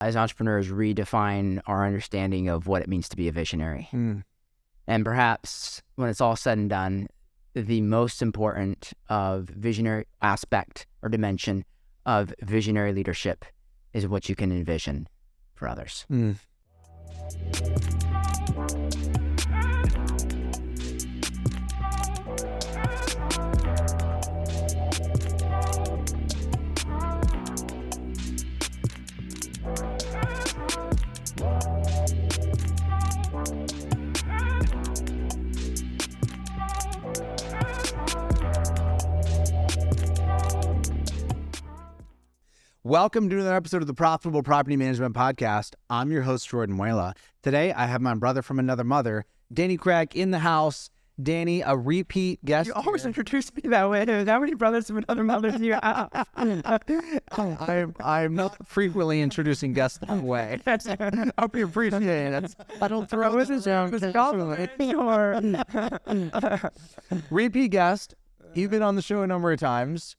as entrepreneurs, redefine our understanding of what it means to be a visionary. And perhaps when it's all said and done, the most important of visionary aspect or dimension of visionary leadership is what you can envision for others. Welcome to another episode of the Profitable Property Management Podcast. I'm your host, Jordan Muela. Today, I have my brother from another mother, Danny Craig, in the house. Danny, a repeat guest. You always introduce me that way. How many brothers from another mother do you have? I'm not frequently introducing guests that way. I hope you appreciate it. I don't throw it down. Repeat guest. You've been on the show a number of times.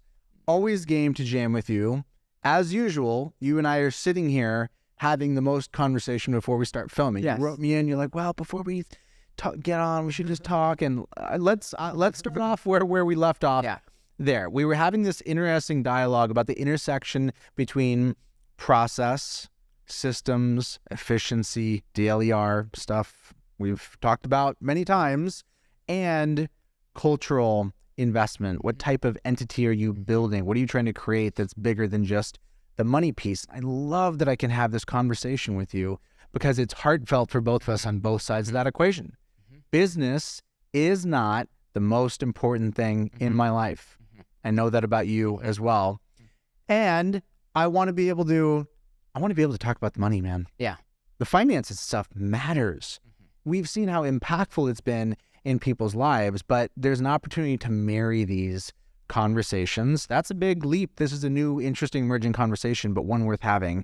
Always game to jam with you. As usual, you and I are sitting here having the most conversation before we start filming. Yes. You wrote me in. You're like, well, before we get on, we should just talk. And let's start off where we left off. Yeah. There. We were having this interesting dialogue about the intersection between process, systems, efficiency, DLER stuff we've talked about many times, and cultural investment. What type of entity are you building? What are you trying to create that's bigger than just the money piece? I love that I can have this conversation with you because it's heartfelt for both of us on both sides of that equation. Business is not the most important thing in my life. I know that about you as well. And I want to be able to talk about the money, man. Yeah. The finances stuff matters. We've seen how impactful it's been in people's lives, but there's an opportunity to marry these conversations. That's a big leap. This is a new, interesting, emerging conversation, but one worth having.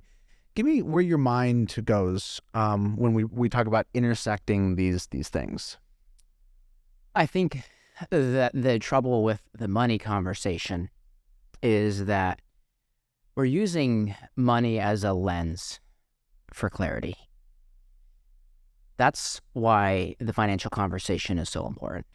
Give me where your mind goes when we talk about intersecting these things. I think that the trouble with the money conversation is that we're using money as a lens for clarity. That's why the financial conversation is so important,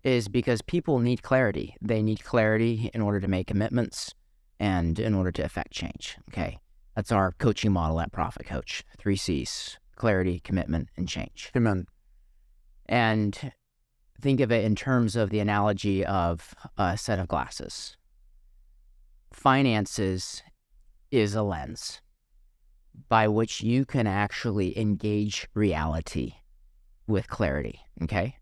is because people need clarity. They need clarity in order to make commitments and in order to affect change, okay? That's our coaching model at Profit Coach. 3 C's: clarity, commitment, and change. Amen. And think of it in terms of the analogy of a set of glasses. Finances is a lens by which you can actually engage reality with clarity, okay?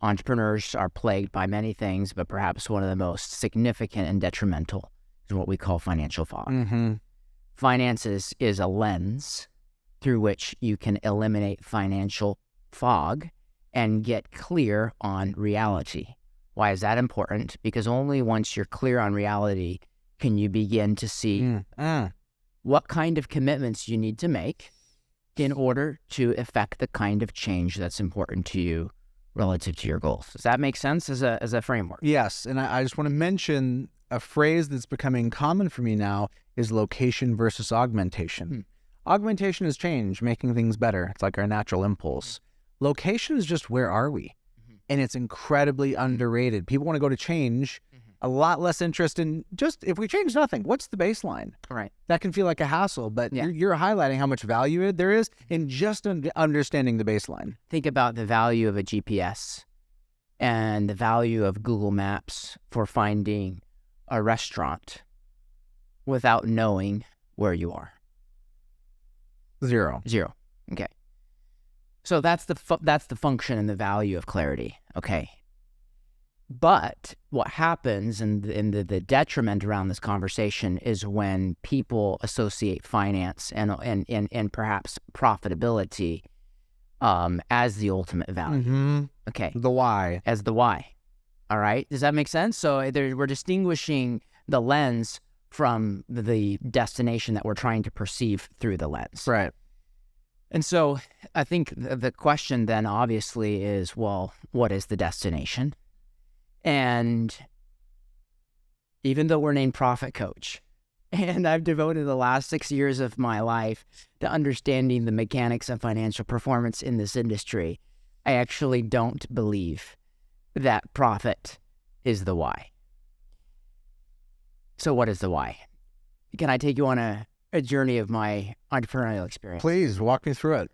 Entrepreneurs are plagued by many things, but perhaps one of the most significant and detrimental is what we call financial fog. Finances is a lens through which you can eliminate financial fog and get clear on reality. Why is that important? Because only once you're clear on reality can you begin to see what kind of commitments you need to make in order to effect the kind of change that's important to you relative to your goals. Does that make sense as a framework? Yes, and I just want to mention a phrase that's becoming common for me now is location versus augmentation. Augmentation is change, making things better. It's like our natural impulse. Location is just where are we? And it's incredibly underrated. People want to go to change, a lot less interest in just if we change nothing, what's the baseline? Right. That can feel like a hassle, but Yeah. you're highlighting how much value there is in just understanding the baseline. Think about the value of a GPS and the value of Google Maps for finding a restaurant without knowing where you are. Zero. Okay. So that's the function and the value of clarity. Okay. But what happens and the detriment around this conversation is when people associate finance and perhaps profitability as the ultimate value. Okay. The why. As the why. All right. Does that make sense? So we're distinguishing the lens from the destination that we're trying to perceive through the lens. Right. And so I think the question then obviously is, well, what is the destination? And even though we're named Profit Coach And I've devoted the last 6 years of my life to understanding the mechanics of financial performance in this industry. I actually don't believe that profit is the why. So what is the why? Can I take you on a journey of my entrepreneurial experience? Please walk me through it.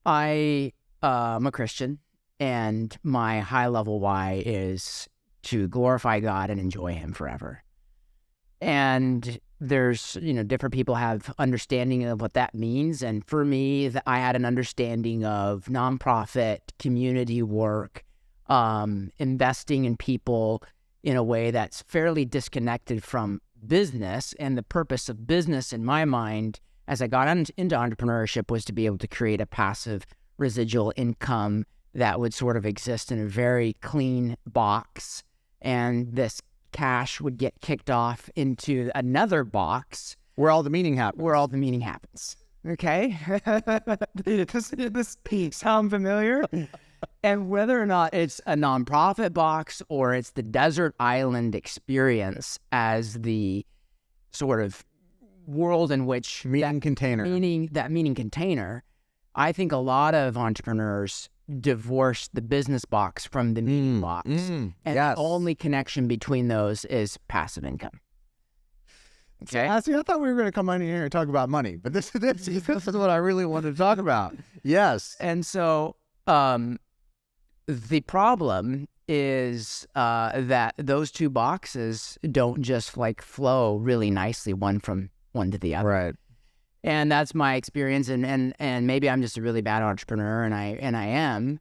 I'm a Christian, and my high-level why is to glorify God and enjoy Him forever. And there's, different people have understanding of what that means. And for me, I had an understanding of nonprofit, community work, investing in people in a way that's fairly disconnected from business. And the purpose of business in my mind, as I got into entrepreneurship, was to be able to create a passive residual income that would sort of exist in a very clean box. And this cash would get kicked off into another box. Where all the meaning happens. Okay? Does this sound familiar? And whether or not it's a nonprofit box or it's the desert island experience as the sort of world in which Meaning container. meaning container, I think a lot of entrepreneurs divorce the business box from the meaning box. And yes. the only connection between those is passive income. Okay? See, I thought we were going to come on here and talk about money, but this is what I really wanted to talk about. Yes. And so the problem is that those two boxes don't just flow really nicely one from one to the other. Right. And that's my experience, and maybe I'm just a really bad entrepreneur, and I am,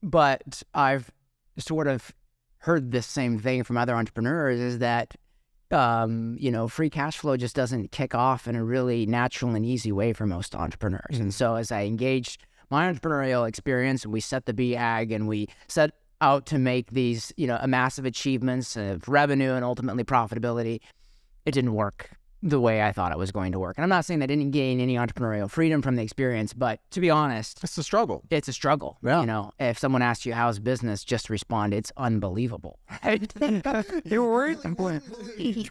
but I've sort of heard this same thing from other entrepreneurs, is that free cash flow just doesn't kick off in a really natural and easy way for most entrepreneurs. And so as I engaged my entrepreneurial experience, and we set the BAG, and we set out to make these massive achievements of revenue and ultimately profitability, it didn't work the way I thought it was going to work. And I'm not saying I didn't gain any entrepreneurial freedom from the experience, but to be honest, It's a struggle. it's a struggle. Yeah. If someone asks you how's business, just respond, it's unbelievable. Right? You really wouldn't believe.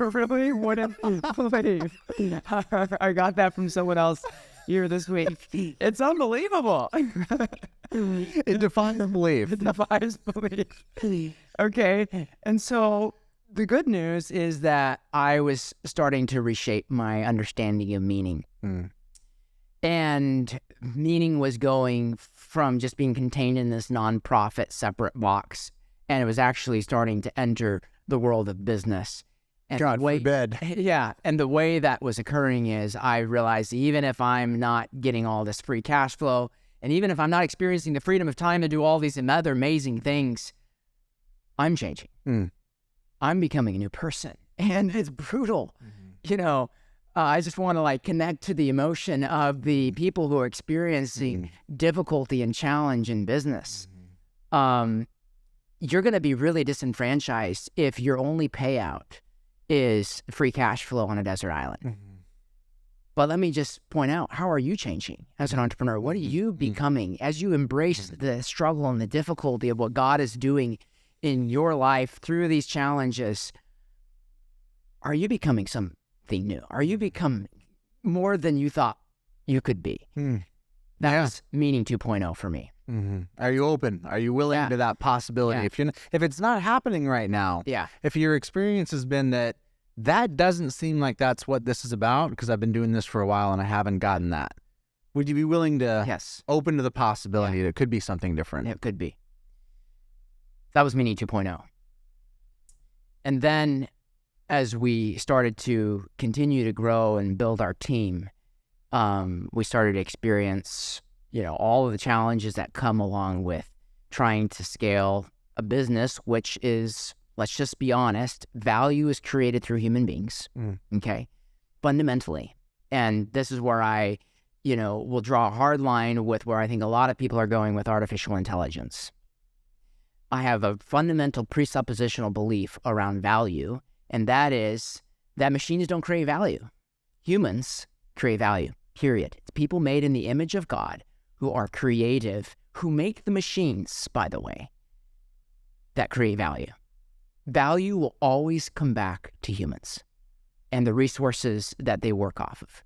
I got that from someone else here this week. It's unbelievable. It defies belief. It defies belief. Okay. And so the good news is that I was starting to reshape my understanding of meaning. And meaning was going from just being contained in this nonprofit separate box, and it was actually starting to enter the world of business. And God forbid. Yeah, and the way that was occurring is I realized even if I'm not getting all this free cash flow, and even if I'm not experiencing the freedom of time to do all these other amazing things, I'm changing. I'm becoming a new person, and it's brutal. I just want to connect to the emotion of the people who are experiencing difficulty and challenge in business. You're going to be really disenfranchised if your only payout is free cash flow on a desert island. But let me just point out, how are you changing as an entrepreneur? What are you becoming as you embrace the struggle and the difficulty of what God is doing in your life through these challenges? Are you becoming something new? Are you becoming more than you thought you could be? That's meaning 2.0 for me. Are you open? Are you willing to that possibility? If it's not happening right now, if your experience has been that doesn't seem like that's what this is about, because I've been doing this for a while and I haven't gotten that, would you be willing to open to the possibility that it could be something different? It could be. That was meaning 2.0. And then as we started to continue to grow and build our team, we started to experience, all of the challenges that come along with trying to scale a business, which is, let's just be honest, value is created through human beings, okay, fundamentally. And this is where I, will draw a hard line with where I think a lot of people are going with artificial intelligence. I have a fundamental presuppositional belief around value, and that is that machines don't create value. Humans create value, period. It's people made in the image of God who are creative, who make the machines, by the way, that create value. Value will always come back to humans. and the resources that they work off of.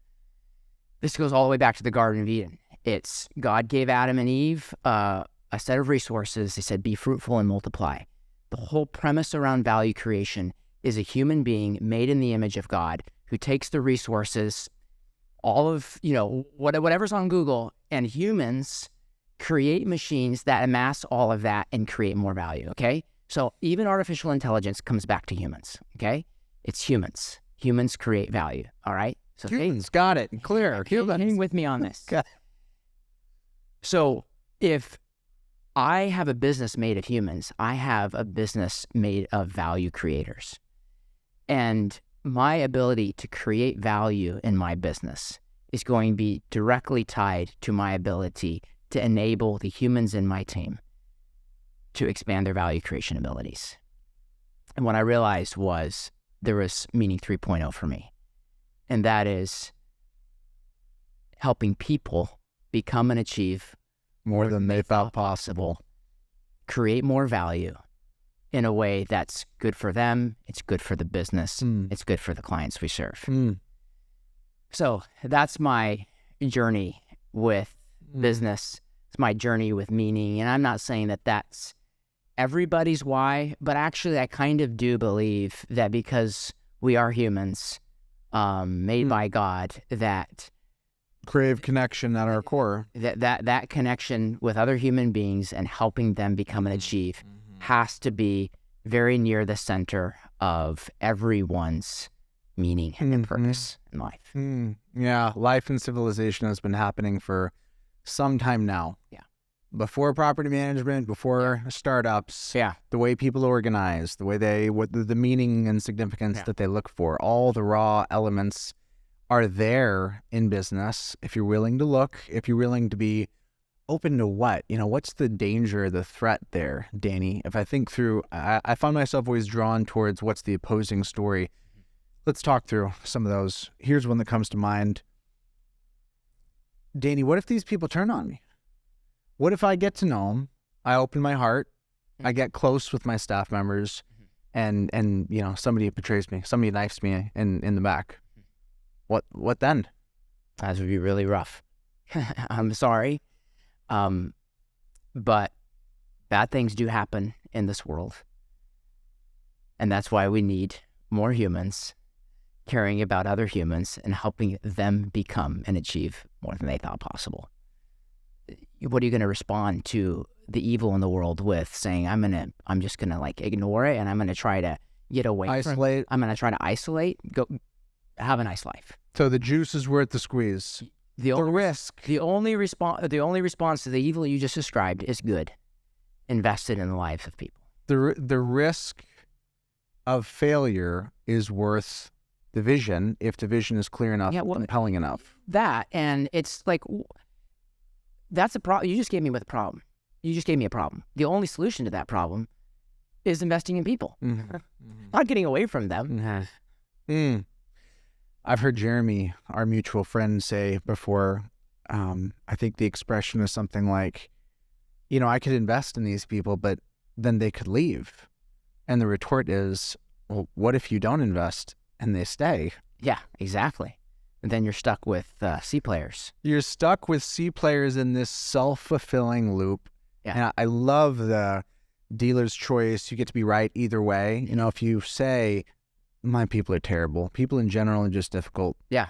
This goes all the way back to the Garden of Eden. It's God gave Adam and Eve a set of resources. They said, be fruitful and multiply. The whole premise around value creation is a human being made in the image of God who takes the resources, all of, whatever's on Google, and humans create machines that amass all of that and create more value, okay? So even artificial intelligence comes back to humans, okay? It's humans. Humans create value, all right? So Humans, got it. Clear. hang with me on this. Okay. So if I have a business made of humans, I have a business made of value creators. And my ability to create value in my business is going to be directly tied to my ability to enable the humans in my team to expand their value creation abilities. And what I realized was there was meaning 3.0 for me. And that is helping people become and achieve More than they thought possible. create more value in a way that's good for them, it's good for the business, it's good for the clients we serve. So that's my journey with business. It's my journey with meaning. And I'm not saying that that's everybody's why, but actually I kind of do believe that because we are humans made by God, that Crave connection at our core. that connection with other human beings and helping them become and achieve has to be very near the center of everyone's meaning and purpose in life. Yeah, life and civilization has been happening for some time now. Yeah. Before property management, before startups, Yeah. the way people organize, the way the meaning and significance that they look for, all the raw elements are there in business. If you're willing to look, if you're willing to be open to what's the danger, the threat there, Danny? If I think through, I find myself always drawn towards what's the opposing story. Let's talk through some of those. Here's one that comes to mind. Danny, what if these people turn on me? What if I get to know them, I open my heart, I get close with my staff members, and somebody betrays me, somebody knifes me in the back? What then? That would be really rough. I'm sorry. But bad things do happen in this world. And that's why we need more humans caring about other humans and helping them become and achieve more than they thought possible. What are you going to respond to the evil in the world with, saying, I'm just going to ignore it and I'm going to try to get away Isolate. I'm going to try to isolate, go have a nice life. So the juice is worth the squeeze. The only response to the evil you just described is good, invested in the lives of people. The risk of failure is worth the vision if the vision is clear enough, compelling enough. That, and it's that's a problem. You just gave me with a problem. You just gave me a problem. The only solution to that problem is investing in people, not getting away from them. I've heard Jeremy, our mutual friend, say before, I think the expression is something like, I could invest in these people, but then they could leave. And the retort is, well, what if you don't invest and they stay? Yeah, exactly. And then you're stuck with C players. You're stuck with C players in this self-fulfilling loop. Yeah. And I love the dealer's choice. You get to be right either way. If you say, my people are terrible, people in general are just difficult. Yeah.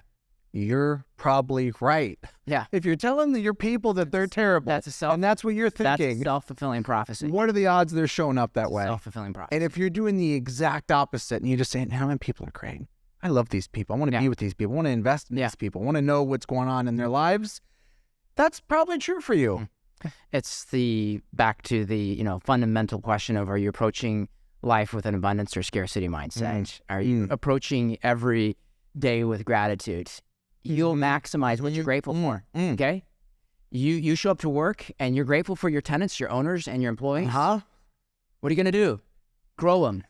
You're probably right. Yeah. If you're telling your people that they're terrible, and that's what you're thinking. That's a self-fulfilling prophecy. What are the odds they're showing up that way? Self-fulfilling prophecy. And if you're doing the exact opposite and you just say, no, my people are great. I love these people. I want to be with these people. I want to invest in these people. I want to know what's going on in their lives. That's probably true for you. It's back to the, fundamental question of, are you approaching life with an abundance or scarcity mindset? Are you approaching every day with gratitude? You'll maximize what you're grateful for. Okay? You show up to work and you're grateful for your tenants, your owners, and your employees. What are you going to do? Grow them.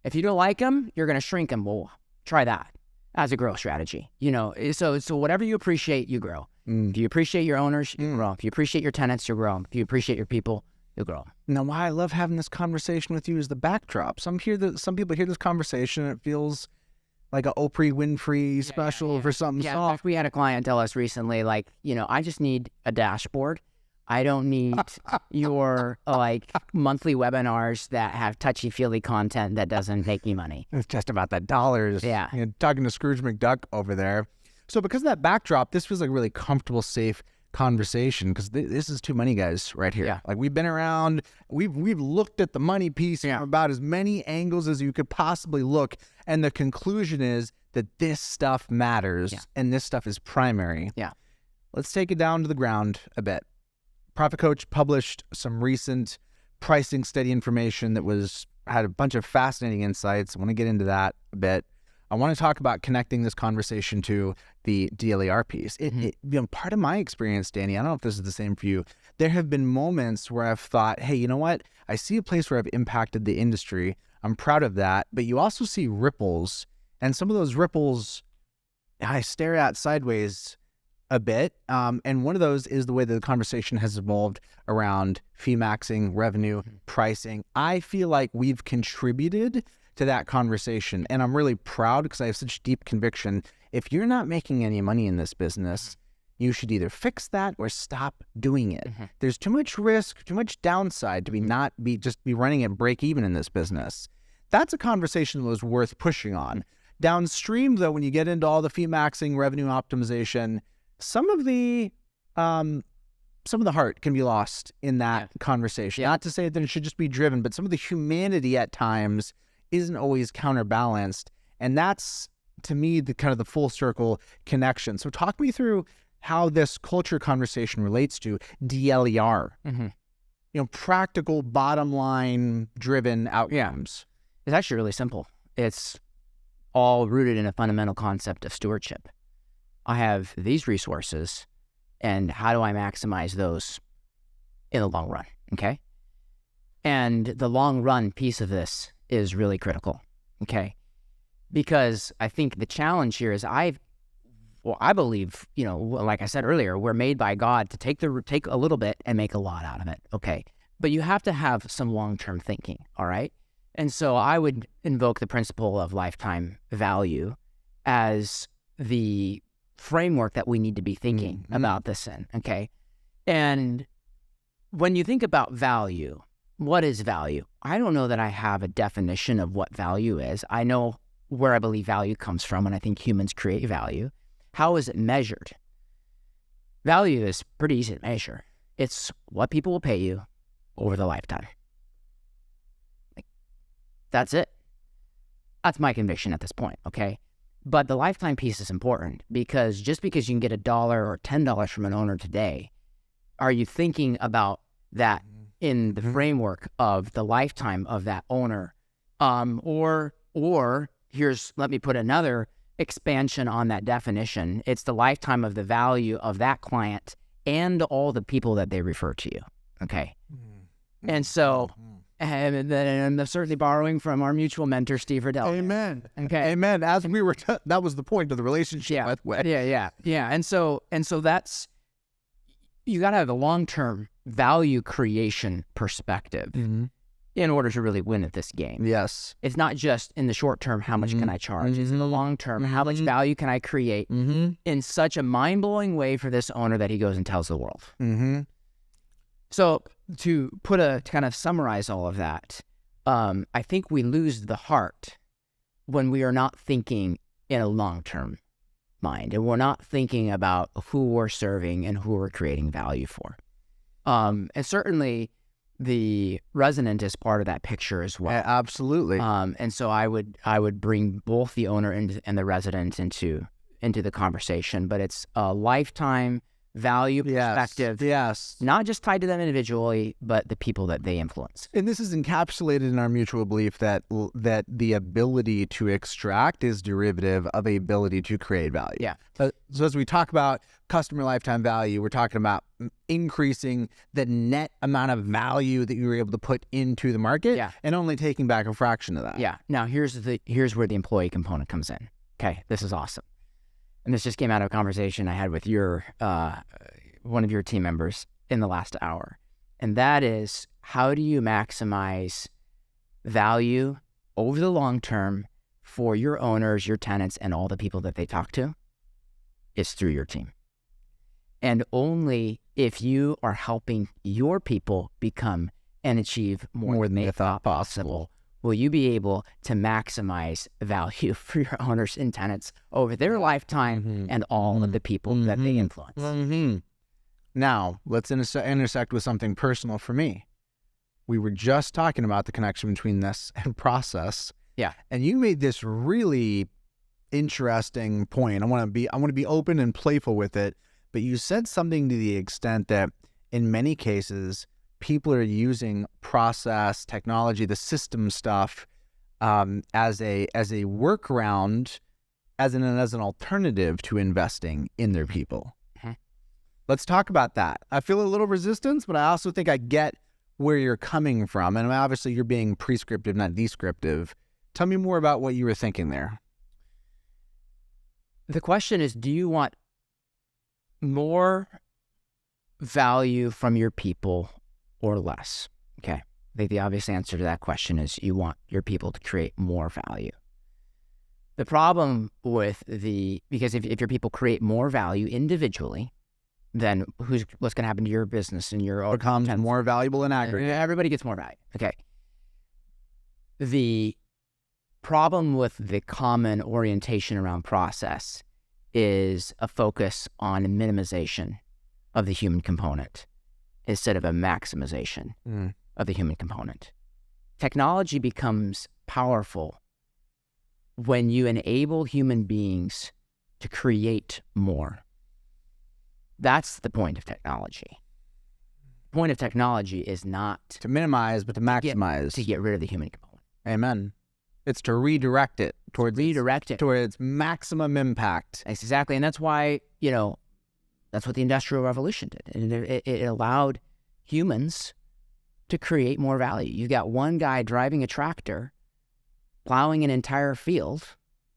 If you don't like them, you're going to shrink them. Well, try that as a growth strategy. So whatever you appreciate, you grow. If you appreciate your owners, you grow. If you appreciate your tenants, you grow. If you appreciate your people, you'll grow. Now, why I love having this conversation with you is the backdrop. Some people hear this conversation and it feels like a Oprah Winfrey special for something Yeah, in soft. fact, we had a client tell us recently, like, I just need a dashboard. I don't need your like monthly webinars that have touchy-feely content that doesn't make me money. It's just about the dollars. Yeah. Talking to Scrooge McDuck over there. So because of that backdrop, this feels like a really comfortable, safe conversation because this is two money guys right here. Yeah. Like we've been around, we've looked at the money piece from about as many angles as you could possibly look. And the conclusion is that this stuff matters and this stuff is primary. Yeah. Let's take it down to the ground a bit. Profit Coach published some recent pricing study information that had a bunch of fascinating insights. I want to get into that a bit. I want to talk about connecting this conversation to the DLER piece. Part of my experience, Danny, I don't know if this is the same for you. There have been moments where I've thought, hey, you know what? I see a place where I've impacted the industry. I'm proud of that. But you also see ripples, and some of those ripples I stare at sideways a bit. And one of those is the way that the conversation has evolved around fee maxing, revenue, pricing. I feel like we've contributed to that conversation. And I'm really proud because I have such deep conviction. If you're not making any money in this business, you should either fix that or stop doing it. There's too much risk, too much downside to be running at break even in this business. That's a conversation that was worth pushing on. Downstream, though, when you get into all the fee maxing, revenue optimization, some of the heart can be lost in that conversation. Not to say that it should just be driven, but some of the humanity at times isn't always counterbalanced. And that's, to me, the kind of the full circle connection. So talk me through how this culture conversation relates to DLER, practical bottom line driven outcomes. It's actually really simple. It's all rooted in a fundamental concept of stewardship. I have these resources, and how do I maximize those in the long run, okay? And the long run piece of this is really critical, okay? Because I think the challenge here is I believe, like I said earlier, we're made by God to take a little bit and make a lot out of it, okay? But you have to have some long-term thinking, all right? And so I would invoke the principle of lifetime value as the framework that we need to be thinking about this in, okay? And when you think about value, what is value? I don't know that I have a definition of what value is. I know where I believe value comes from, and I think humans create value. How is it measured? Value is pretty easy to measure. It's what people will pay you over the lifetime. That's it. That's my conviction at this point, okay? But the lifetime piece is important because just because you can get $1 or $10 from an owner today, are you thinking about that in the framework of the lifetime of that owner? Or let me put another expansion on that definition. It's the lifetime of the value of that client and all the people that they refer to you, okay? And so... And I'm certainly borrowing from our mutual mentor, Steve Riddell. Amen. Okay. Amen. As we were, that was the point of the relationship. By the way. Yeah. And so that's, you got to have a long-term value creation perspective in order to really win at this game. Yes. It's not just in the short term, how much can I charge? It's in the long term, how much value can I create in such a mind-blowing way for this owner that he goes and tells the world. So to kind of summarize all of that, I think we lose the heart when we are not thinking in a long-term mind, and we're not thinking about who we're serving and who we're creating value for. And certainly the resident is part of that picture as well. Absolutely. And so I would bring both the owner and the resident into the conversation, but it's a lifetime value perspective. Yes. Not just tied to them individually, but the people that they influence. And this is encapsulated in our mutual belief that the ability to extract is derivative of the ability to create value. Yeah. So as we talk about customer lifetime value, we're talking about increasing the net amount of value that you were able to put into the market and only taking back a fraction of that. Yeah. Now here's where the employee component comes in. Okay. This is awesome. And this just came out of a conversation I had with one of your team members in the last hour. And that is, how do you maximize value over the long term for your owners, your tenants, and all the people that they talk to is through your team. And only if you are helping your people become and achieve more than they thought possible will you be able to maximize value for your owners and tenants over their lifetime and all of the people that they influence. Now, let's intersect with something personal for me. We were just talking about the connection between this and process. Yeah. And you made this really interesting point. I want to be open and playful with it, but you said something to the extent that in many cases, people are using process, technology, the system stuff as a workaround, as an alternative to investing in their people. Let's talk about that. I feel a little resistance, but I also think I get where you're coming from. And obviously you're being prescriptive, not descriptive. Tell me more about what you were thinking there. The question is, do you want more value from your people or less? Okay. I think the obvious answer to that question is you want your people to create more value. The problem with because if your people create more value individually, then what's going to happen to your business and your becomes more valuable in aggregate. Everybody gets more value. Okay. The problem with the common orientation around process is a focus on minimization of the human component instead of a maximization of the human component. Technology becomes powerful when you enable human beings to create more. That's the point of technology. The point of technology is not to minimize, but to maximize. To get rid of the human component. Amen. It's to redirect it towards its maximum impact. Exactly. And that's why, that's what the Industrial Revolution did. And it allowed humans to create more value. You got one guy driving a tractor, plowing an entire field.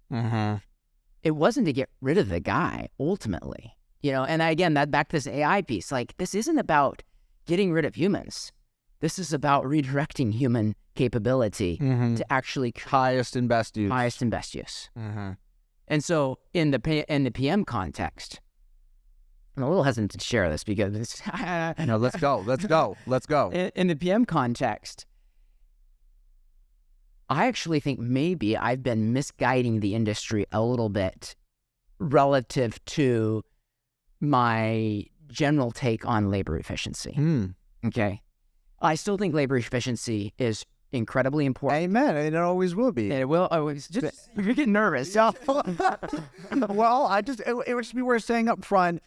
It wasn't to get rid of the guy, ultimately. And again, that back to this AI piece, like this isn't about getting rid of humans. This is about redirecting human capability to actually highest and best use. And so in the PM context, I'm a little hesitant to share this because it's no, let's go. In the PM context, I actually think maybe I've been misguiding the industry a little bit relative to my general take on labor efficiency. Okay. I still think labor efficiency is incredibly important. Amen. And it always will be. It will always. Just you're getting nervous. Well, it would just be worth saying up front,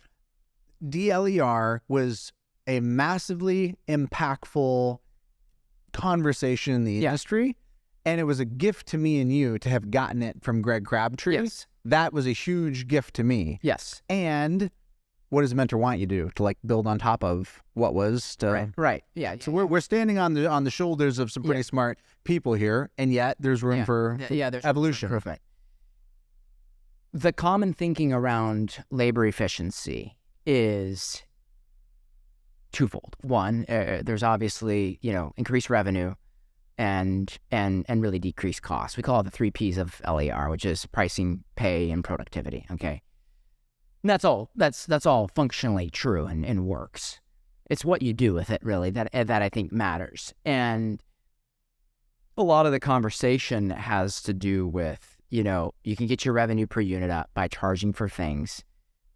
DLER was a massively impactful conversation in the industry. And it was a gift to me and you to have gotten it from Greg Crabtree. Yes. That was a huge gift to me. Yes. And what does a mentor want you to do? To build on top of what was to... Right. Yeah. So we're standing on the shoulders of some pretty smart people here, and yet there's room for there's evolution. Improvement. The common thinking around labor efficiency is twofold. One, there's obviously, increased revenue and really decreased costs. We call it the 3 Ps of LER, which is pricing, pay, and productivity. Okay. And that's all functionally true and works. It's what you do with it, really, that I think matters. And a lot of the conversation has to do with, you can get your revenue per unit up by charging for things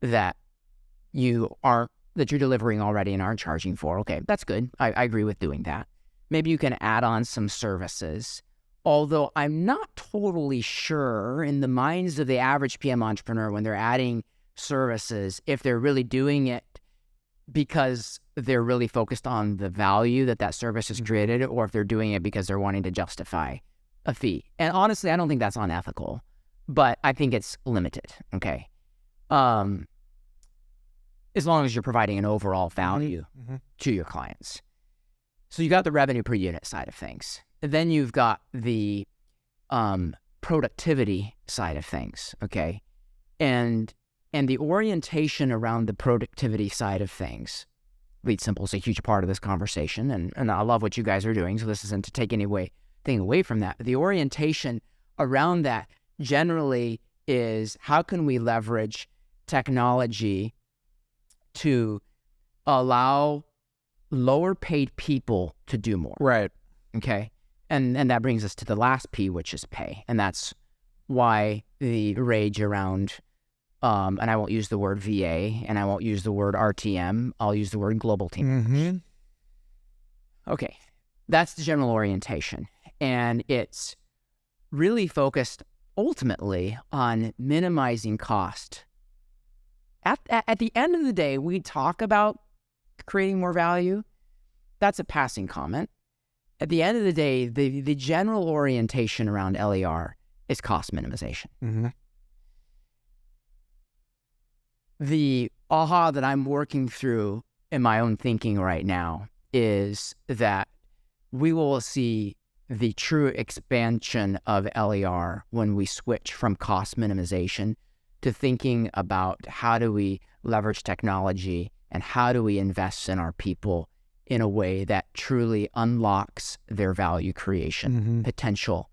that you're delivering already and aren't charging for. Okay, that's good. I agree with doing that. Maybe you can add on some services, although I'm not totally sure in the minds of the average PM entrepreneur when they're adding services, if they're really doing it because they're really focused on the value that service has created, or if they're doing it because they're wanting to justify a fee. And honestly, I don't think that's unethical, but I think it's limited. Okay. As long as you're providing an overall value to your clients. So you got the revenue per unit side of things. And then you've got the productivity side of things. Okay. And the orientation around the productivity side of things, Lead Simple is a huge part of this conversation, and I love what you guys are doing, so this isn't to take anything away from that. But the orientation around that generally is how can we leverage technology to allow lower paid people to do more. Right. Okay. And that brings us to the last P, which is pay. And that's why the rage around, and I won't use the word VA and I won't use the word RTM. I'll use the word global team members. Okay. That's the general orientation. And it's really focused ultimately on minimizing cost. At the end of the day, we talk about creating more value. That's a passing comment. At the end of the day, the general orientation around LER is cost minimization. The aha that I'm working through in my own thinking right now is that we will see the true expansion of LER when we switch from cost minimization to thinking about how do we leverage technology and how do we invest in our people in a way that truly unlocks their value creation potential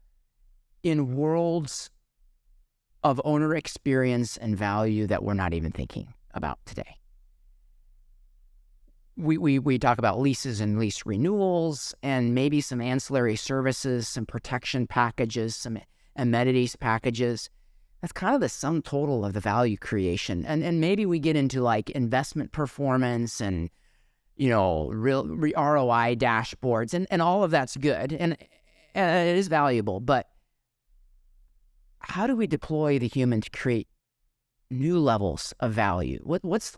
in worlds of owner experience and value that we're not even thinking about today. We talk about leases and lease renewals and maybe some ancillary services, some protection packages, some amenities packages. That's kind of the sum total of the value creation. And maybe we get into like investment performance and, you know, real ROI dashboards and all of that's good. And it is valuable, but how do we deploy the human to create new levels of value? What's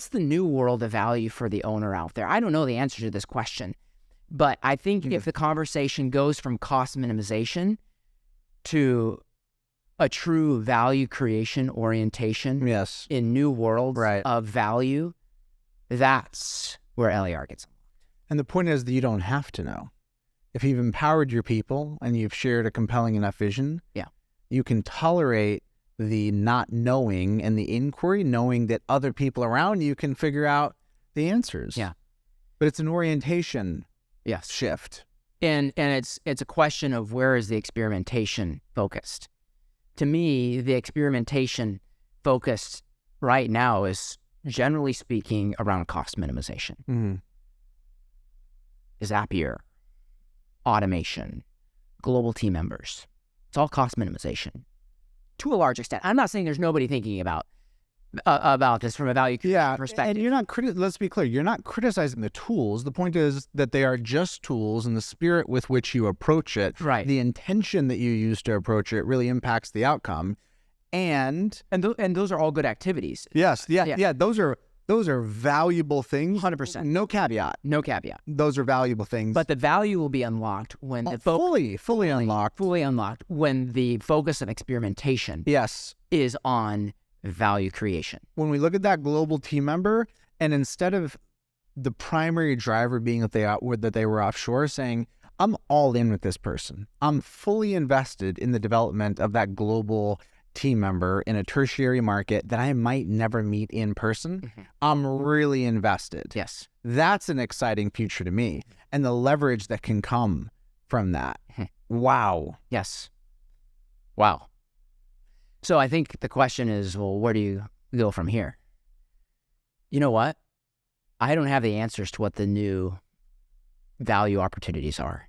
the new world of value for the owner out there? I don't know the answer to this question, but I think if the conversation goes from cost minimization to a true value creation orientation in new worlds of value, that's where LER gets. And the point is that you don't have to know. If you've empowered your people and you've shared a compelling enough vision, you can tolerate the not knowing and the inquiry, knowing that other people around you can figure out the answers. But it's an orientation shift. And it's a question of where is the experimentation focused. To me, the experimentation focused right now is, generally speaking, around cost minimization. Zapier, automation, global team members. It's all cost minimization to a large extent. I'm not saying there's nobody thinking about this from a value perspective. And you're not let's be clear, you're not criticizing the tools. The point is that they are just tools, and the spirit with which you approach it, the intention that you use to approach it really impacts the outcome. And those are all good activities. Those are valuable things. 100%. No caveat. Those are valuable things. But the value will be unlocked when fully unlocked when the focus of experimentation is on value creation. When we look at that global team member, and instead of the primary driver being that they were offshore, saying, I'm all in with this person. I'm fully invested in the development of that global team member in a tertiary market that I might never meet in person. I'm really invested. That's an exciting future to me. And the leverage that can come from that. Wow. Wow. So I think the question is, well, where do you go from here? You know what? I don't have the answers to what the new value opportunities are,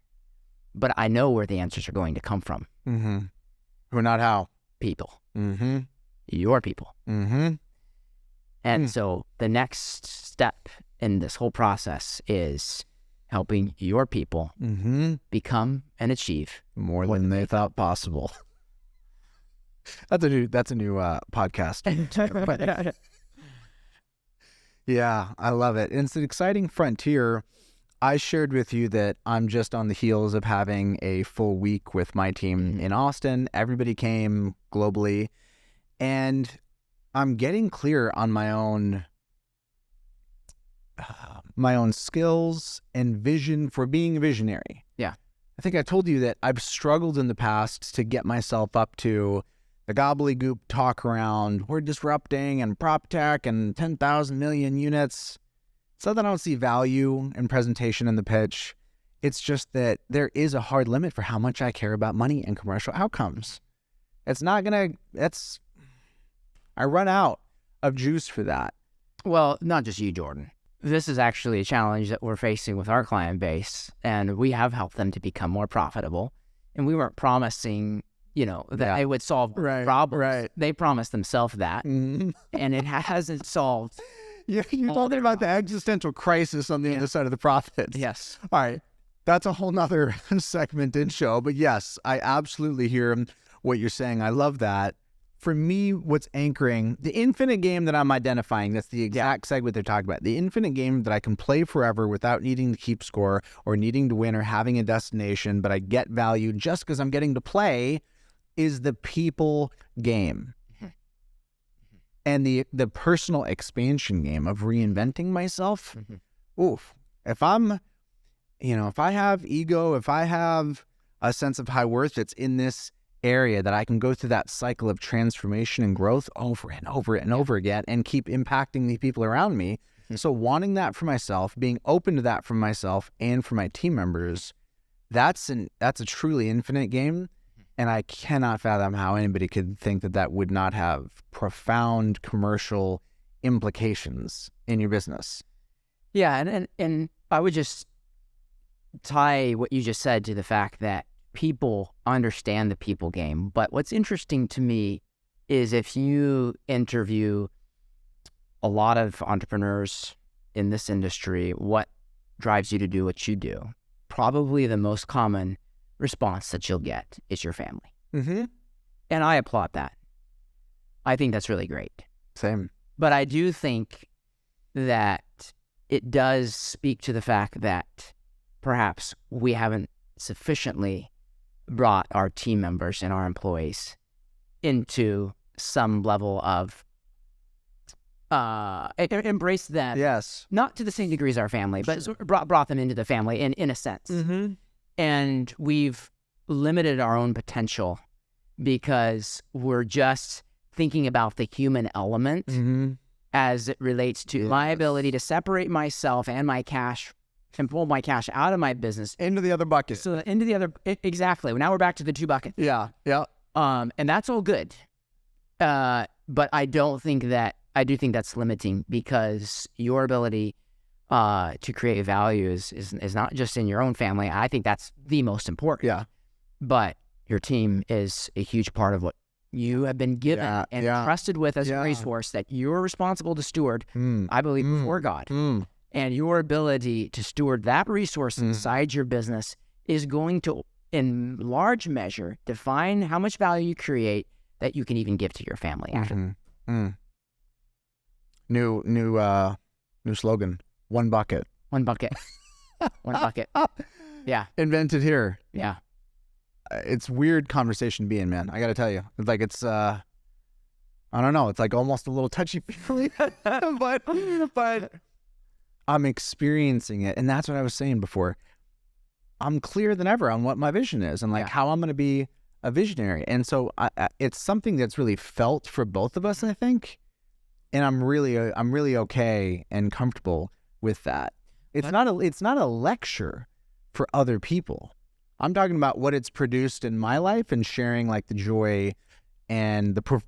but I know where the answers are going to come from. We're not how. People. Your people. And so the next step in this whole process is helping your people become and achieve more than they thought possible. That's a new podcast. Yeah, I love it. And it's an exciting frontier. I shared with you that I'm just on the heels of having a full week with my team in Austin. Everybody came globally, and I'm getting clear on my own skills and vision for being a visionary. I think I told you that I've struggled in the past to get myself up to the gobbledygook talk around we're disrupting and prop tech and 10,000 million units. It's not that I don't see value in presentation in the pitch. It's just that there is a hard limit for how much I care about money and commercial outcomes. It's not gonna, I run out of juice for that. Well, not just you, Jordan. This is actually a challenge that we're facing with our client base, and we have helped them to become more profitable. And we weren't promising, that it would solve problems. Right. They promised themselves that, and it hasn't solved. You're talking about the existential crisis on the other side of the profits. Yes. All right. That's a whole nother segment and show. But yes, I absolutely hear what you're saying. I love that. For me, what's anchoring the infinite game that I'm identifying, that's the exact segment they're talking about. The infinite game that I can play forever without needing to keep score or needing to win or having a destination, but I get value just because I'm getting to play, is the people game. And the personal expansion game of reinventing myself. Oof. If I'm, if I have ego, if I have a sense of high worth that's in this area, that I can go through that cycle of transformation and growth over and over and over again and keep impacting the people around me. So wanting that for myself, being open to that for myself and for my team members, that's a truly infinite game. And I cannot fathom how anybody could think that would not have profound commercial implications in your business. Yeah, and I would just tie what you just said to the fact that people understand the people game. But what's interesting to me is if you interview a lot of entrepreneurs in this industry, what drives you to do what you do? Probably the most common response that you'll get is your family. And I applaud that. I think that's really great. Same. But I do think that it does speak to the fact that perhaps we haven't sufficiently brought our team members and our employees into some level of embrace them. Yes. Not to the same degree as our family, but brought them into the family in a sense. And we've limited our own potential because we're just thinking about the human element as it relates to my ability to separate myself and my cash and pull my cash out of my business into the other bucket. So into the other, exactly. Now we're back to the two buckets. Yeah. And that's all good. But I do think that's limiting, because your ability to create value is not just in your own family. I think that's the most important. Yeah. But your team is a huge part of what you have been given and trusted with as a resource that you're responsible to steward, I believe, before God. And your ability to steward that resource inside your business is going to, in large measure, define how much value you create that you can even give to your family after. New slogan. One bucket. One bucket. One bucket. Yeah. Invented here. Yeah. It's weird conversation to be in, man. I got to tell you. It's like I don't know. It's like almost a little touchy-feely, but I'm experiencing it. And that's what I was saying before. I'm clearer than ever on what my vision is and how I'm going to be a visionary. And so it's something that's really felt for both of us, I think. And I'm really okay and comfortable with that. It's not a lecture for other people. I'm talking about what it's produced in my life and sharing like the joy and the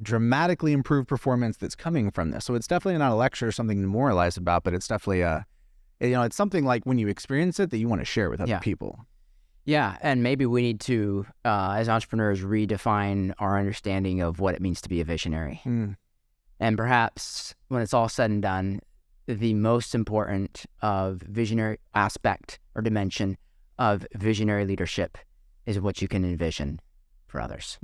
dramatically improved performance that's coming from this. So it's definitely not a lecture or something to moralize about, but it's definitely it's something like when you experience it that you want to share with other people. Yeah, and maybe we need to, as entrepreneurs, redefine our understanding of what it means to be a visionary. And perhaps when it's all said and done, the most important of visionary aspect or dimension of visionary leadership is what you can envision for others.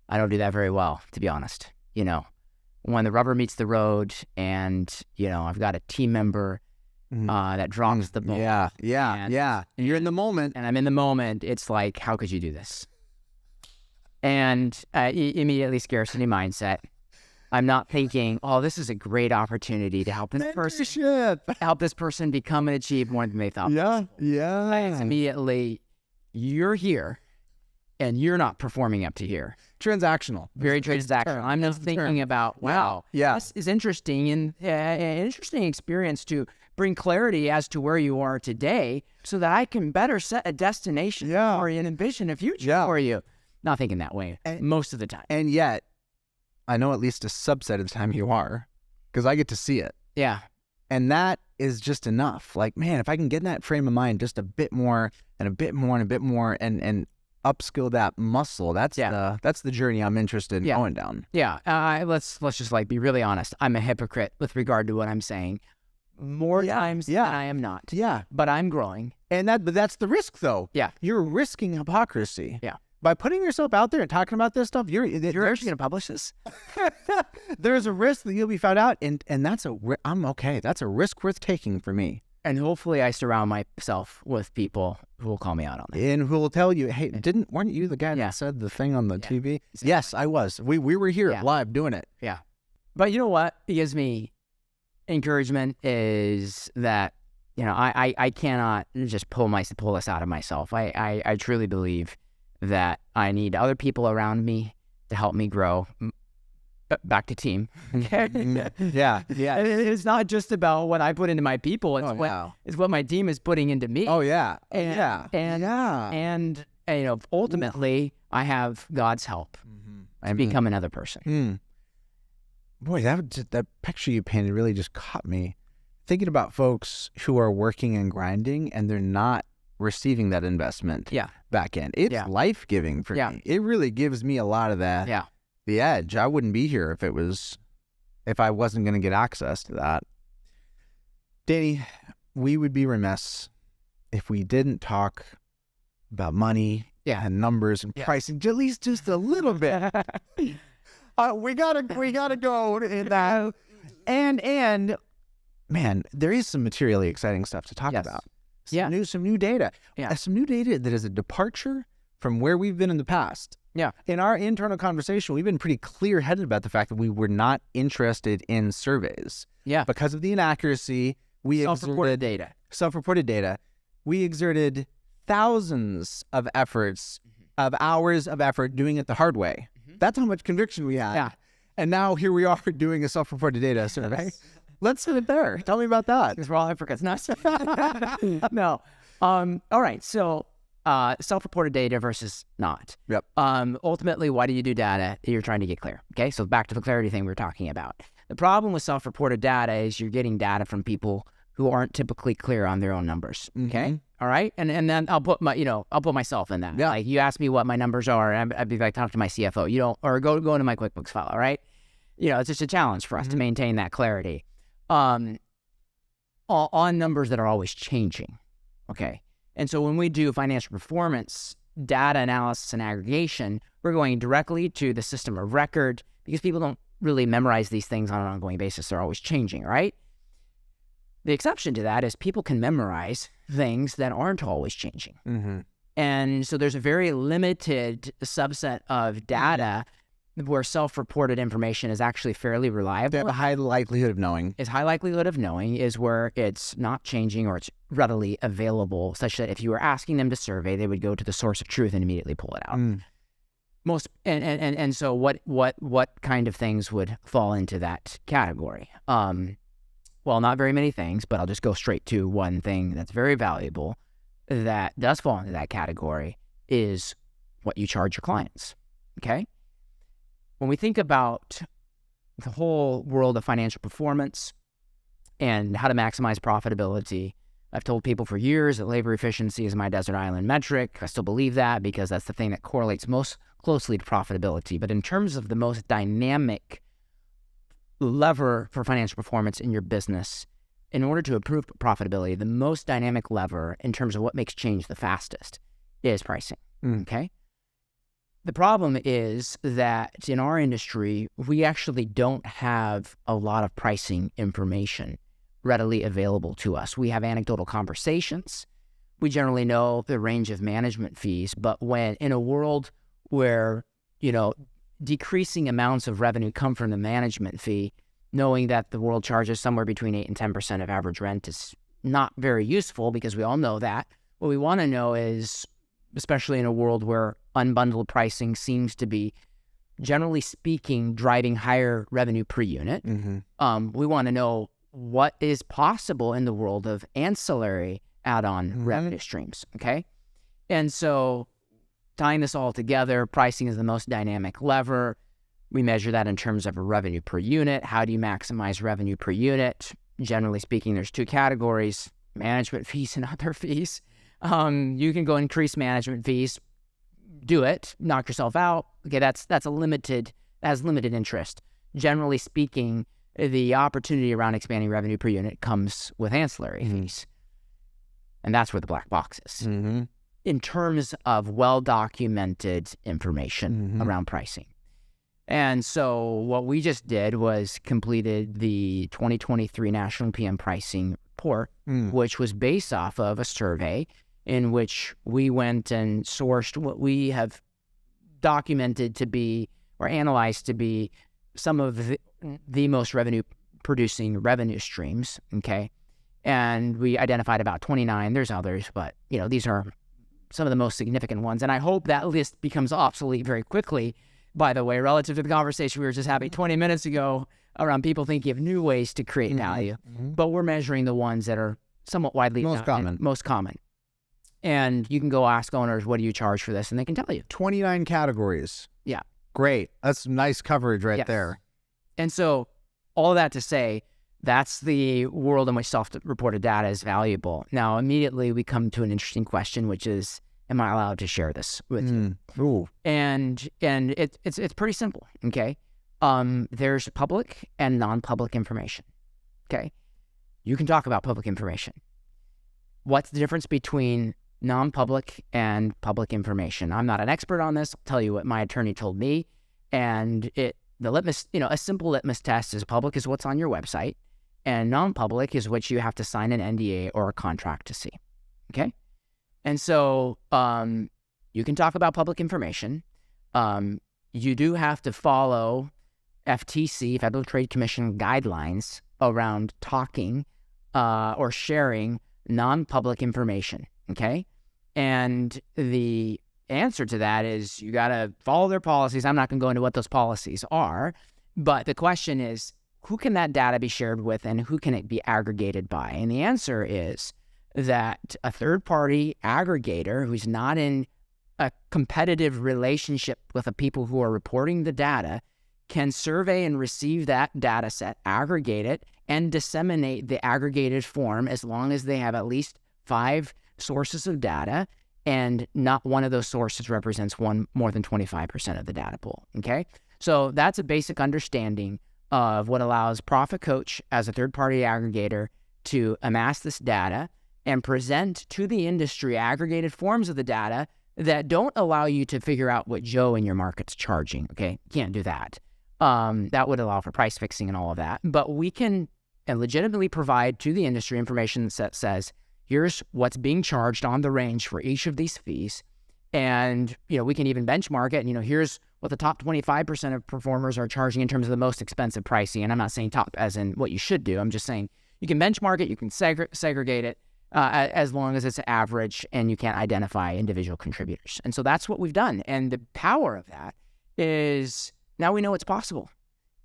I don't do that very well, to be honest. When the rubber meets the road and, I've got a team member that drops the ball. Yeah. And you're in the moment. And I'm in the moment. It's like, how could you do this? And immediately scarcity mindset. I'm not thinking, oh, this is a great opportunity to help this person become and achieve more than they thought. Yeah. Immediately, you're here, and you're not performing up to here. Transactional. Very transactional. I'm just thinking about, wow, this is interesting, and an interesting experience to bring clarity as to where you are today so that I can better set a destination or an envision a future for you. Not thinking that way most of the time. And yet, I know at least a subset of the time you are, because I get to see it. Yeah. And that is just enough. Like, man, if I can get in that frame of mind just a bit more and a bit more and a bit more and upskill that muscle, that's the journey I'm interested in going down. Yeah. Let's just like be really honest. I'm a hypocrite with regard to what I'm saying more times than I am not. Yeah. But I'm growing. And that's the risk, though. Yeah. You're risking hypocrisy. Yeah. By putting yourself out there and talking about this stuff, you're actually going to publish this? There's a risk that you'll be found out, and I'm okay. That's a risk worth taking for me. And hopefully I surround myself with people who will call me out on that. And who will tell you, hey, weren't you the guy that said the thing on the TV? Exactly. Yes, I was. We were here live doing it. Yeah. But you know what gives me encouragement is that, I cannot just pull this out of myself. I truly believe that I need other people around me to help me grow. Back to team. Yeah. It's not just about what I put into my people. It's what my team is putting into me. Oh yeah. And ultimately, I have God's help to become another person. Boy, that picture you painted really just caught me. Thinking about folks who are working and grinding and they're not receiving that investment back in. It's life-giving for me. It really gives me a lot of that. Yeah. The edge. I wouldn't be here if I wasn't going to get access to that. Danny, we would be remiss if we didn't talk about money and numbers and pricing, at least just a little bit. We gotta go in that. And man, there is some materially exciting stuff to talk about. Some new data. Some new data that is a departure from where we've been in the past. Yeah. In our internal conversation, we've been pretty clear-headed about the fact that we were not interested in surveys. Yeah. Because of the inaccuracy, self-reported data. We exerted thousands of efforts, of hours of effort doing it the hard way. That's how much conviction we had. Yeah. And now here we are doing a self-reported data survey. Let's sit it there. Tell me about that. Because we're all hypocrites. No. All right. So self-reported data versus not. Yep. Ultimately, why do you do data? You're trying to get clear. Okay. So back to the clarity thing we were talking about. The problem with self-reported data is you're getting data from people who aren't typically clear on their own numbers. Okay. All right. And then I'll put myself in that. Yeah. Like you ask me what my numbers are, and I'd be like, talk to my CFO. Or go into my QuickBooks file. All right. It's just a challenge for us to maintain that clarity. On numbers that are always changing. Okay. And so when we do financial performance data analysis and aggregation, we're going directly to the system of record because people don't really memorize these things on an ongoing basis. They're always changing, right? The exception to that is people can memorize things that aren't always changing. And so there's a very limited subset of data where self-reported information is actually fairly reliable. They have a high likelihood of knowing. High likelihood of knowing is where it's not changing or it's readily available, such that if you were asking them to survey, they would go to the source of truth and immediately pull it out. So what kind of things would fall into that category? Well, not very many things, but I'll just go straight to one thing that's very valuable that does fall into that category is what you charge your clients. Okay. When we think about the whole world of financial performance and how to maximize profitability, I've told people for years that labor efficiency is my desert island metric. I still believe that because that's the thing that correlates most closely to profitability. But in terms of the most dynamic lever for financial performance in your business, in order to improve profitability, the most dynamic lever in terms of what makes change the fastest is pricing. Okay. The problem is that in our industry, we actually don't have a lot of pricing information readily available to us. We have anecdotal conversations. We generally know the range of management fees, but when in a world where, decreasing amounts of revenue come from the management fee, knowing that the world charges somewhere between 8 and 10% of average rent is not very useful because we all know that. What we want to know is, especially in a world where unbundled pricing seems to be, generally speaking, driving higher revenue per unit, we want to know what is possible in the world of ancillary add-on revenue streams, okay? And so tying this all together, pricing is the most dynamic lever. We measure that in terms of a revenue per unit. How do you maximize revenue per unit? Generally speaking, there's two categories, management fees and other fees. You can go increase management fees, do it, knock yourself out. Okay, that's limited interest. Generally speaking, the opportunity around expanding revenue per unit comes with ancillary fees. And that's where the black box is. In terms of well-documented information around pricing. And so what we just did was completed the 2023 National PM Pricing Report, which was based off of a survey in which we went and sourced what we have documented to be or analyzed to be some of the most revenue-producing revenue streams, okay? And we identified about 29. There's others, but, these are some of the most significant ones. And I hope that list becomes obsolete very quickly, by the way, relative to the conversation we were just having 20 minutes ago around people thinking of new ways to create value. But we're measuring the ones that are somewhat widely most common. And you can go ask owners, what do you charge for this? And they can tell you. 29 categories. Yeah. Great. That's nice coverage right there. And so all of that to say, that's the world in which self-reported data is valuable. Now, immediately we come to an interesting question, which is, am I allowed to share this with you? Ooh. And it's pretty simple, okay? There's public and non-public information, okay? You can talk about public information. What's the difference between non-public and public information? I'm not an expert on this. I'll tell you what my attorney told me. And the litmus, a simple litmus test is public is what's on your website, and non-public is what you have to sign an NDA or a contract to see, okay? And so you can talk about public information. You do have to follow FTC, Federal Trade Commission guidelines around talking or sharing non-public information, okay? And the answer to that is you got to follow their policies. I'm not going to go into what those policies are, but the question is, who can that data be shared with and who can it be aggregated by? And the answer is that a third-party aggregator who's not in a competitive relationship with the people who are reporting the data can survey and receive that data set, aggregate it, and disseminate the aggregated form as long as they have at least 5 sources of data and not one of those sources represents more than 25% of the data pool, okay? So that's a basic understanding of what allows Profit Coach as a third-party aggregator to amass this data and present to the industry aggregated forms of the data that don't allow you to figure out what Joe in your market's charging, okay? You can't do that. That would allow for price fixing and all of that. But we can legitimately provide to the industry information that says, here's what's being charged on the range for each of these fees. And, we can even benchmark it. Here's what the top 25% of performers are charging in terms of the most expensive pricing. And I'm not saying top as in what you should do. I'm just saying you can benchmark it, you can segregate it as long as it's average and you can't identify individual contributors. And so that's what we've done. And the power of that is now we know it's possible.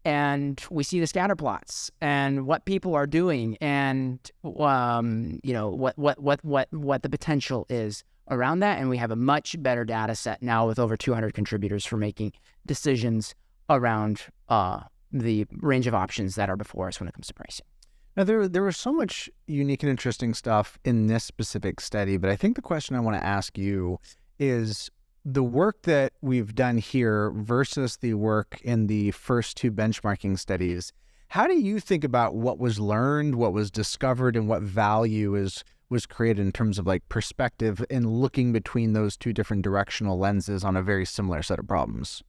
And we see the scatter plots and what people are doing and, what the potential is around that. And we have a much better data set now with over 200 contributors for making decisions around the range of options that are before us when it comes to pricing. Now, there was so much unique and interesting stuff in this specific study, but I think the question I want to ask you is the work that we've done here versus the work in the first 2 benchmarking studies. How do you think about what was learned, what was discovered, and what value was created in terms of perspective in looking between those 2 different directional lenses on a very similar set of problems?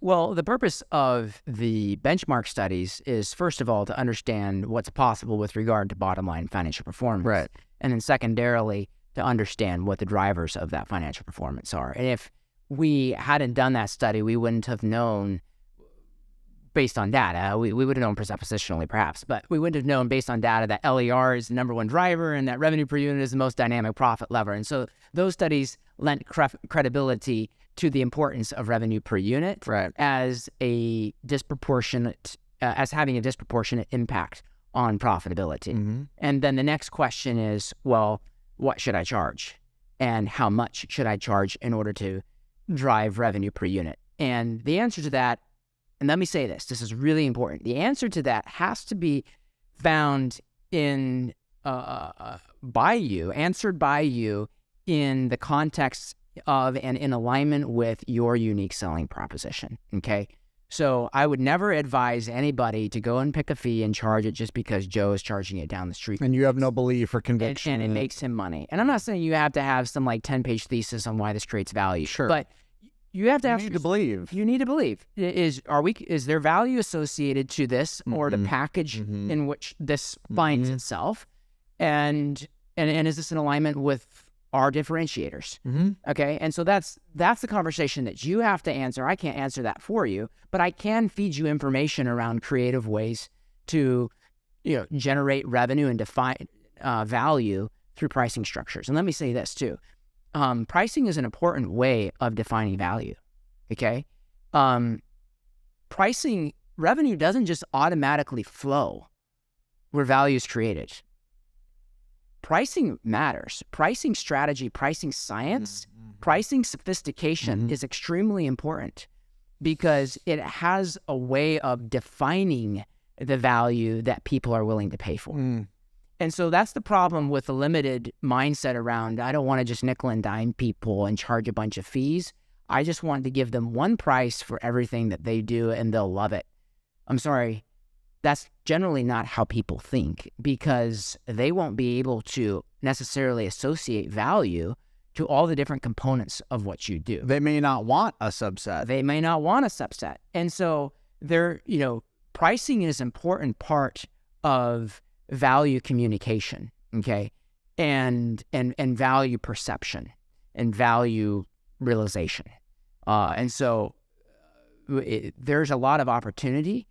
Well, the purpose of the benchmark studies is, first of all, to understand what's possible with regard to bottom line financial performance. Right. And then secondarily, to understand what the drivers of that financial performance are. And if we hadn't done that study, we wouldn't have known based on data. We would have known presuppositionally perhaps, but we wouldn't have known based on data that LER is the number 1 driver and that revenue per unit is the most dynamic profit lever. And so those studies lent credibility to the importance of revenue per unit right. as having a disproportionate impact on profitability. Mm-hmm. And then the next question is, well, what should I charge? And how much should I charge in order to drive revenue per unit? And the answer to that, and let me say this is really important. The answer to that has to be found in, answered by you in the context of and in alignment with your unique selling proposition, okay? So I would never advise anybody to go and pick a fee and charge it just because Joe is charging it down the street. And you have no belief or conviction. And it makes him money. And I'm not saying you have to have some like 10-page thesis on why this creates value. Sure. But you have to You need to believe. You need to believe. Is there value associated to this or the package in which this finds itself? And is this in alignment with our differentiators? Okay. And so that's the conversation that you have to answer. I can't answer that for you, but I can feed you information around creative ways to, generate revenue and define value through pricing structures. And let me say this too. Pricing is an important way of defining value. Okay. Pricing revenue doesn't just automatically flow where value is created. Pricing matters. Pricing strategy, pricing science, pricing sophistication is extremely important because it has a way of defining the value that people are willing to pay for. And so that's the problem with the limited mindset around, I don't want to just nickel and dime people and charge a bunch of fees. I just want to give them one price for everything that they do and they'll love it. I'm sorry. That's generally not how people think because they won't be able to necessarily associate value to all the different components of what you do. They may not want a subset. And so pricing is an important part of value communication, okay? And value perception and value realization. And so there's a lot of opportunity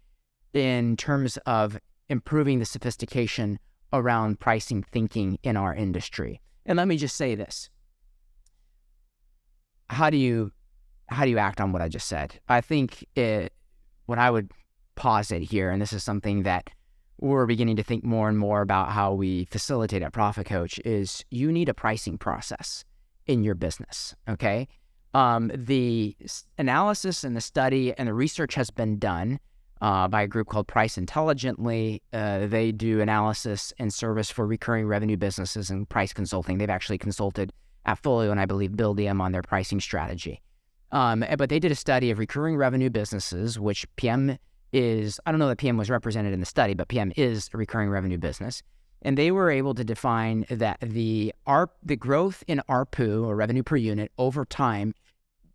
in terms of improving the sophistication around pricing thinking in our industry. And let me just say this. How do you act on what I just said? I think what I would posit here, and this is something that we're beginning to think more and more about how we facilitate at Profit Coach, is you need a pricing process in your business, okay? The analysis and the study and the research has been done by a group called Price Intelligently. They do analysis and service for recurring revenue businesses and price consulting. They've actually consulted Appfolio and I believe Buildium on their pricing strategy. But they did a study of recurring revenue businesses, which PM is, I don't know that PM was represented in the study, but PM is a recurring revenue business. And they were able to define that the growth in ARPU, or revenue per unit, over time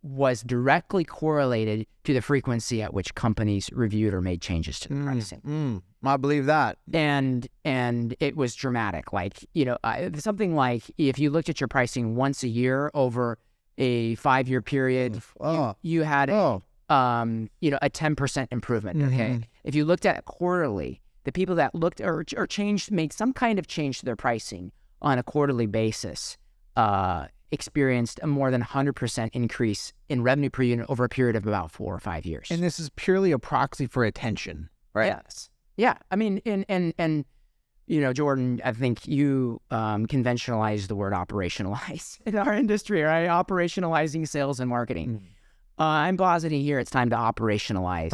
was directly correlated to the frequency at which companies reviewed or made changes to the pricing. I believe that. And it was dramatic. Like, something like if you looked at your pricing once a year over a 5-year period, you had a 10% improvement. Okay. If you looked at it quarterly, the people that looked or made some kind of change to their pricing on a quarterly basis, experienced a more than 100% increase in revenue per unit over a period of about 4 or 5 years. And this is purely a proxy for attention, right? Yes. Yeah. I mean, and Jordan, I think you conventionalized the word operationalize in our industry, right? Operationalizing sales and marketing. I'm positing here it's time to operationalize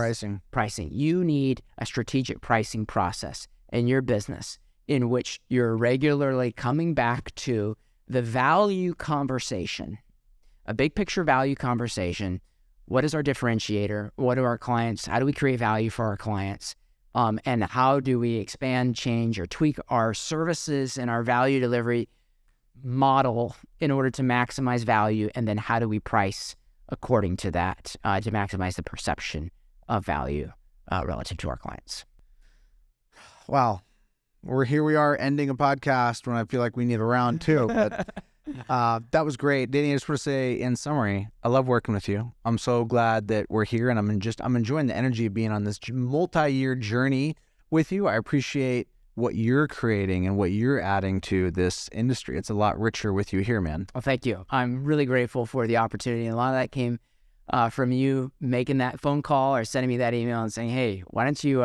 pricing. You need a strategic pricing process in your business in which you're regularly coming back to the value conversation, a big picture value conversation. What is our differentiator? What do our clients, how do we create value for our clients? And how do we expand, change, or tweak our services and our value delivery model in order to maximize value? And then how do we price according to that to maximize the perception of value relative to our clients? Wow. We are ending a podcast when I feel like we need a round two. But that was great. Danny, I just want to say in summary, I love working with you. I'm so glad that we're here, and I'm enjoying the energy of being on this multi-year journey with you. I appreciate what you're creating and what you're adding to this industry. It's a lot richer with you here, man. Well, thank you. I'm really grateful for the opportunity. A lot of that came from you making that phone call or sending me that email and saying, hey, why don't you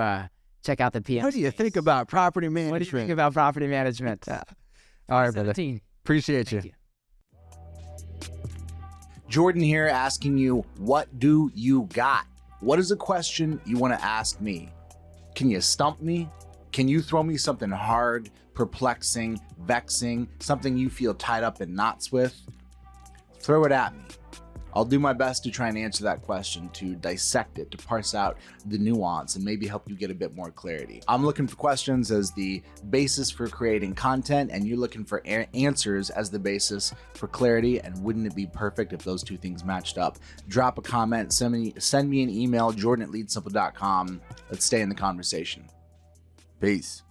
check out the PM. What do you think about property management? What do you think about property management? All right, brother. 17. Appreciate Thank you. Jordan here asking you, what do you got? What is a question you want to ask me? Can you stump me? Can you throw me something hard, perplexing, vexing, something you feel tied up in knots with? Throw it at me. I'll do my best to try and answer that question, to dissect it, to parse out the nuance and maybe help you get a bit more clarity. I'm looking for questions as the basis for creating content, and you're looking for answers as the basis for clarity. And wouldn't it be perfect if those two things matched up? Drop a comment, send me an email, jordan@leadsimple.com. Let's stay in the conversation. Peace.